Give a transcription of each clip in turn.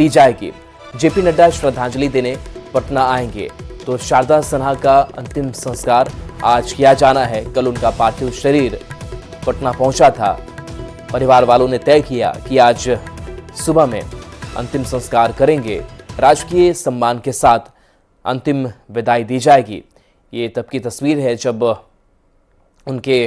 दी जाएगी। जेपी नड्डा श्रद्धांजलि देने पटना आएंगे तो शारदा सिन्हा का अंतिम संस्कार आज किया जाना है। कल उनका पार्थिव शरीर पटना पहुंचा था। परिवार वालों ने तय किया कि आज सुबह में अंतिम संस्कार करेंगे। राजकीय सम्मान के साथ अंतिम विदाई दी जाएगी। ये तब की तस्वीर है जब उनके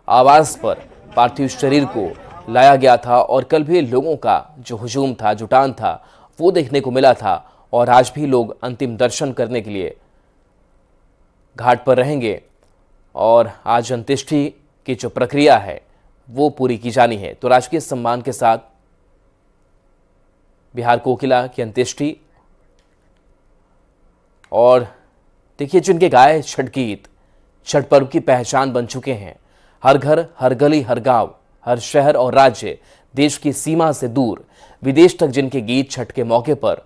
आवास पर पार्थिव शरीर को लाया गया था और कल भी लोगों का जो हुजूम था, जुटान था, वो देखने को मिला था और आज भी लोग अंतिम दर्शन करने के लिए घाट पर रहेंगे और आज अंत्येष्टि की जो प्रक्रिया है वो पूरी की जानी है। तो राजकीय सम्मान के साथ बिहार कोकिला की अंत्येष्टि। और देखिए, जिनके गाए छठ गीत छठ पर्व की पहचान बन चुके हैं। हर घर, हर गली, हर गांव, हर शहर और राज्य, देश की सीमा से दूर विदेश तक जिनके गीत छठ के मौके पर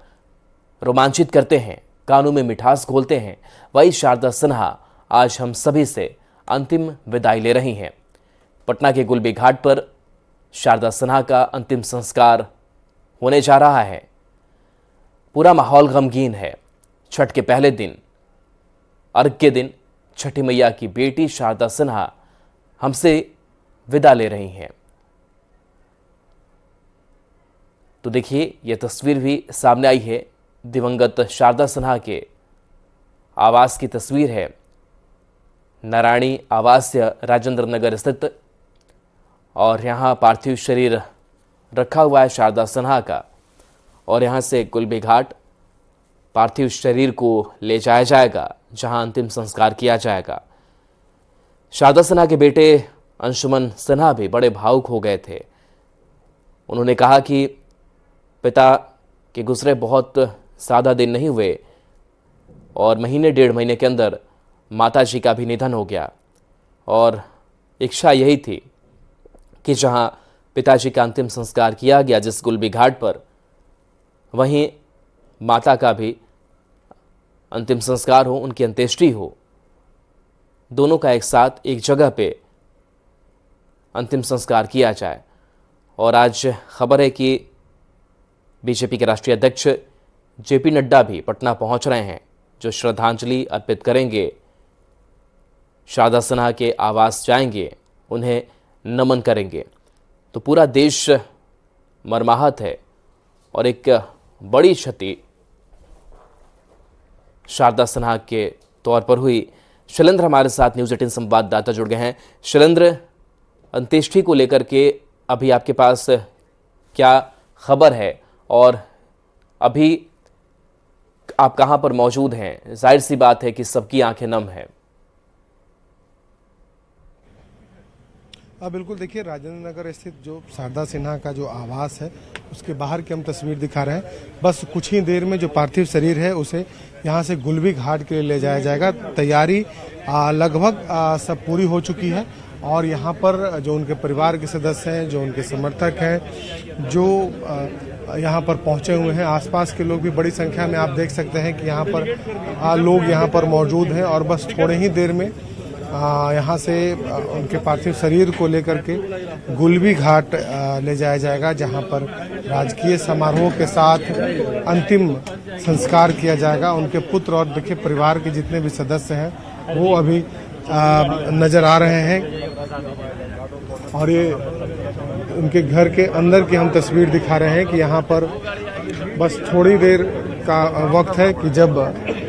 रोमांचित करते हैं, कानों में मिठास घोलते हैं, वही शारदा सिन्हा आज हम सभी से अंतिम विदाई ले रही हैं। पटना के गुलबी घाट पर शारदा सिन्हा का अंतिम संस्कार होने जा रहा है। पूरा माहौल गमगीन है। छठ के पहले दिन, अर्घ के दिन, छठी मैया की बेटी शारदा सिन्हा हमसे विदा ले रही हैं। तो देखिए, यह तस्वीर भी सामने आई है। दिवंगत शारदा सिन्हा के आवास की तस्वीर है। नारायणी आवास्य राजेंद्र नगर स्थित, और यहाँ पार्थिव शरीर रखा हुआ है शारदा सिन्हा का और यहाँ से गुलबी घाट पार्थिव शरीर को ले जाया जाएगा, जहां अंतिम संस्कार किया जाएगा। शारदा सिन्हा के बेटे अंशुमन सिन्हा भी बड़े भावुक हो गए थे। उन्होंने कहा कि पिता के गुजरे बहुत सादा दिन नहीं हुए और महीने डेढ़ महीने के अंदर माताजी का भी निधन हो गया और इच्छा यही थी कि जहां पिताजी का अंतिम संस्कार किया गया जिस गुलबी घाट पर, वहीं माता का भी अंतिम संस्कार हो, उनकी अंत्येष्टि हो। दोनों का एक साथ एक जगह पे अंतिम संस्कार किया जाए। और आज खबर है कि बीजेपी के राष्ट्रीय अध्यक्ष जेपी नड्डा भी पटना पहुंच रहे हैं, जो श्रद्धांजलि अर्पित करेंगे। शारदा सिन्हा के आवास जाएंगे, उन्हें नमन करेंगे। तो पूरा देश मर्माहत है और एक बड़ी क्षति शारदा सिन्हा के तौर पर हुई। शैलेंद्र हमारे साथ न्यूज़ 18 संवाददाता जुड़ गए हैं। शैलेंद्र, अंत्येष्टि को लेकर के अभी आपके पास क्या खबर है और अभी आप कहां पर मौजूद हैं? जाहिर सी बात है कि सबकी आंखें नम हैं। बिल्कुल, देखिए, राजेंद्र नगर स्थित जो शारदा सिन्हा का जो आवास है उसके बाहर की हम तस्वीर दिखा रहे हैं। बस कुछ ही देर में जो पार्थिव शरीर है उसे यहाँ से गुलबी घाट के लिए ले जाया जाएगा। तैयारी लगभग सब पूरी हो चुकी है और यहाँ पर जो उनके परिवार के सदस्य हैं, जो उनके समर्थक हैं, जो यहाँ पर पहुँचे हुए हैं, आसपास के लोग भी बड़ी संख्या में आप देख सकते हैं कि यहाँ पर लोग यहाँ पर मौजूद हैं और बस थोड़े ही देर में यहाँ से उनके पार्थिव शरीर को लेकर के गुलबी घाट ले जाया जाएगा, जहाँ पर राजकीय समारोह के साथ अंतिम संस्कार किया जाएगा। उनके पुत्र और देखिए परिवार के जितने भी सदस्य हैं वो अभी नजर आ रहे हैं और ये उनके घर के अंदर की हम तस्वीर दिखा रहे हैं कि यहाँ पर बस थोड़ी देर का वक्त है कि जब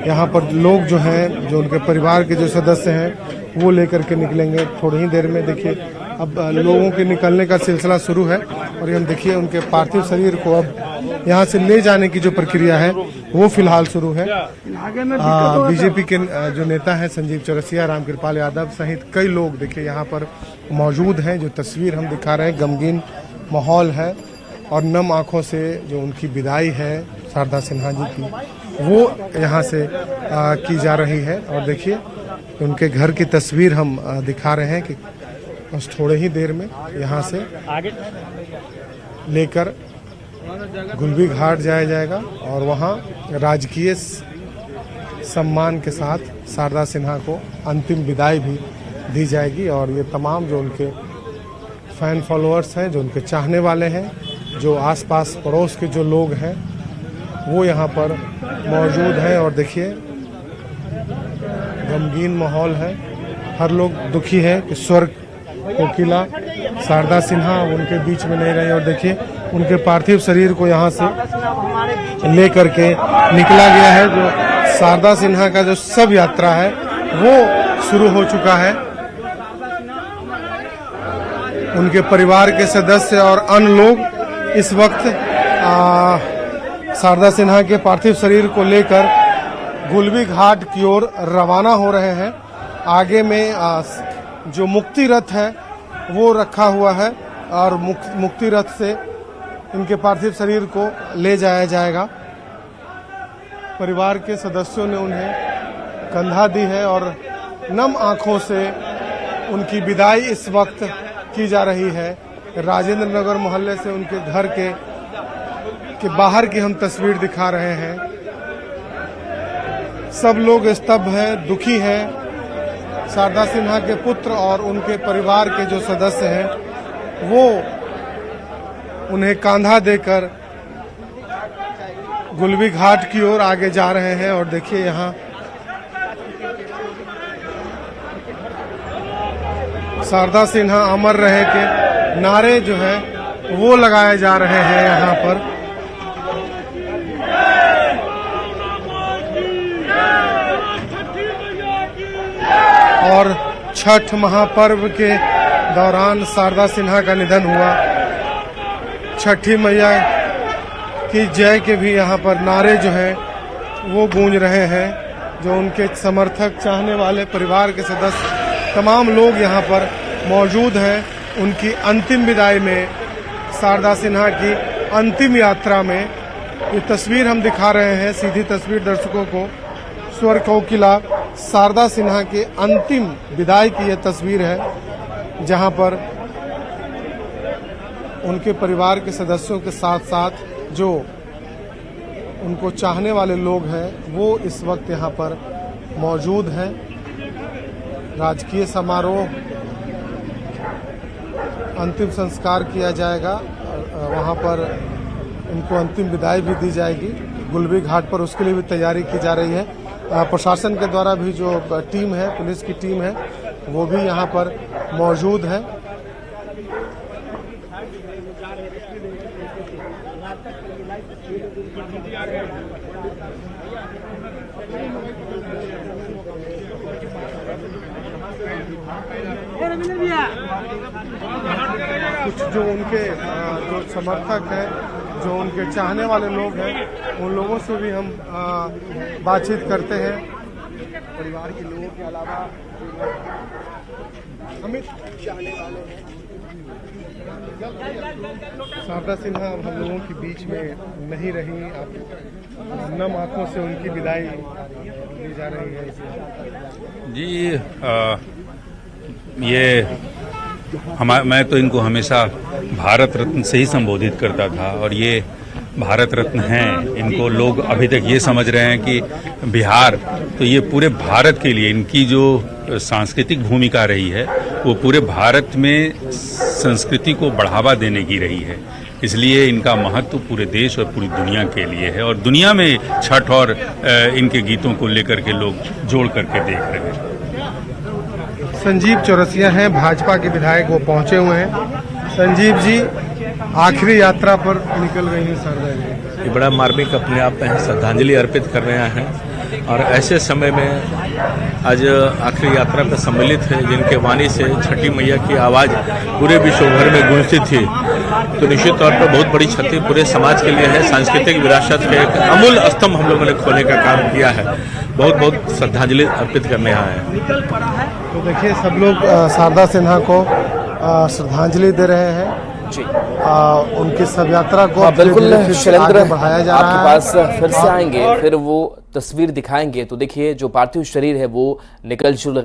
यहाँ पर लोग जो हैं, जो उनके परिवार के जो सदस्य हैं वो लेकर के निकलेंगे। थोड़ी ही देर में देखिए अब लोगों के निकलने का सिलसिला शुरू है और हम देखिए उनके पार्थिव शरीर को अब यहाँ से ले जाने की जो प्रक्रिया है वो फिलहाल शुरू है। बीजेपी के जो नेता हैं संजीव चौरसिया, रामकृपाल यादव सहित कई लोग देखिए यहाँ पर मौजूद हैं। जो तस्वीर हम दिखा रहे हैं, गमगीन माहौल है और नम आंखों से जो उनकी विदाई है शारदा सिन्हा जी की, वो यहाँ से की जा रही है। और देखिए उनके घर की तस्वीर हम दिखा रहे हैं कि बस थोड़े ही देर में यहाँ से लेकर गुलबी घाट जाया जाएगा और वहाँ राजकीय सम्मान के साथ शारदा सिन्हा को अंतिम विदाई भी दी जाएगी। और ये तमाम जो उनके फैन फॉलोअर्स हैं, जो उनके चाहने वाले हैं, जो आसपास पड़ोस के जो लोग हैं, वो यहाँ पर मौजूद हैं। और देखिए गमगीन माहौल है, हर लोग दुखी है कि स्वर्ग कोकिला शारदा सिन्हा उनके बीच में नहीं रही। और देखिए उनके पार्थिव शरीर को यहाँ से लेकर के निकला गया है। जो शारदा सिन्हा का जो शव यात्रा है वो शुरू हो चुका है। उनके परिवार के सदस्य और अन्य लोग इस वक्त शारदा सिन्हा के पार्थिव शरीर को लेकर गुलबी घाट की ओर रवाना हो रहे हैं। आगे में जो मुक्ति रथ है वो रखा हुआ है और मुक्ति रथ से इनके पार्थिव शरीर को ले जाया जाएगा। परिवार के सदस्यों ने उन्हें कंधा दी है और नम आंखों से उनकी विदाई इस वक्त की जा रही है। राजेंद्र नगर मोहल्ले से उनके घर के बाहर की हम तस्वीर दिखा रहे हैं। सब लोग स्तब्ध हैं, दुखी हैं। शारदा सिन्हा के पुत्र और उनके परिवार के जो सदस्य हैं वो उन्हें कांधा देकर गुलबी घाट की ओर आगे जा रहे हैं। और देखिए यहाँ शारदा सिन्हा अमर रहे के नारे जो है वो लगाए जा रहे हैं यहाँ पर। और छठ महापर्व के दौरान शारदा सिन्हा का निधन हुआ। छठी मैया की जय के भी यहाँ पर नारे जो हैं वो गूंज रहे हैं। जो उनके समर्थक, चाहने वाले, परिवार के सदस्य, तमाम लोग यहाँ पर मौजूद हैं। उनकी अंतिम विदाई में, शारदा सिन्हा की अंतिम यात्रा में ये तस्वीर हम दिखा रहे हैं, सीधी तस्वीर दर्शकों को। स्वर्ग कोकिला शारदा सिन्हा के अंतिम विदाई की यह तस्वीर है, जहां पर उनके परिवार के सदस्यों के साथ साथ जो उनको चाहने वाले लोग हैं वो इस वक्त यहाँ पर मौजूद हैं। राजकीय समारोह, अंतिम संस्कार किया जाएगा। वहाँ पर उनको अंतिम विदाई भी दी जाएगी गुलबी घाट पर। उसके लिए भी तैयारी की जा रही है। प्रशासन के द्वारा भी जो टीम है, पुलिस की टीम है, वो भी यहाँ पर मौजूद है। कुछ जो उनके जो समर्थक हैं, जो उनके चाहने वाले लोग हैं, उन लोगों से भी हम बातचीत करते हैं। परिवार के लोगों के अलावा अमित चाहने वाले हैं। शारदा सिन्हा हम लोगों के बीच में नहीं रही। अब नम आंखों से उनकी विदाई ली जा रही है। जी मैं तो इनको हमेशा भारत रत्न से ही संबोधित करता था और ये भारत रत्न हैं। इनको लोग अभी तक ये समझ रहे हैं कि बिहार, तो ये पूरे भारत के लिए इनकी जो सांस्कृतिक भूमिका रही है वो पूरे भारत में संस्कृति को बढ़ावा देने की रही है। इसलिए इनका महत्व पूरे देश और पूरी दुनिया के लिए है और दुनिया में छठ और इनके गीतों को लेकर के लोग जोड़ करके देख रहे हैं। संजीव चौरसिया हैं, भाजपा के विधायक, वो पहुंचे हुए हैं। संजीव जी, आखिरी यात्रा पर निकल गई हैं शारदा जी। ये बड़ा मार्मिक अपने आप में श्रद्धांजलि अर्पित कर रहे हैं और ऐसे समय में आज आखिरी यात्रा पर सम्मिलित है, जिनके वाणी से छठी मैया की आवाज़ पूरे विश्व भर में गूंजती थी, तो निश्चित तौर पर बहुत बड़ी क्षति पूरे समाज के लिए है। सांस्कृतिक विरासत के एक अमूल्य स्तंभ हम लोगों ने खोलने का काम किया है। बहुत बहुत श्रद्धांजलि अर्पित करने आए हैं। तो देखिए सब लोग शारदा सिन्हा को श्रद्धांजलि दे रहे हैं जी। उनकी शव यात्रा को बिल्कुल शैलेंद्र, बढ़ाया जा रहा आपके है। पास फिर से आएंगे, फिर वो तस्वीर दिखाएंगे। तो देखिए जो पार्थिव शरीर है वो निकल चुका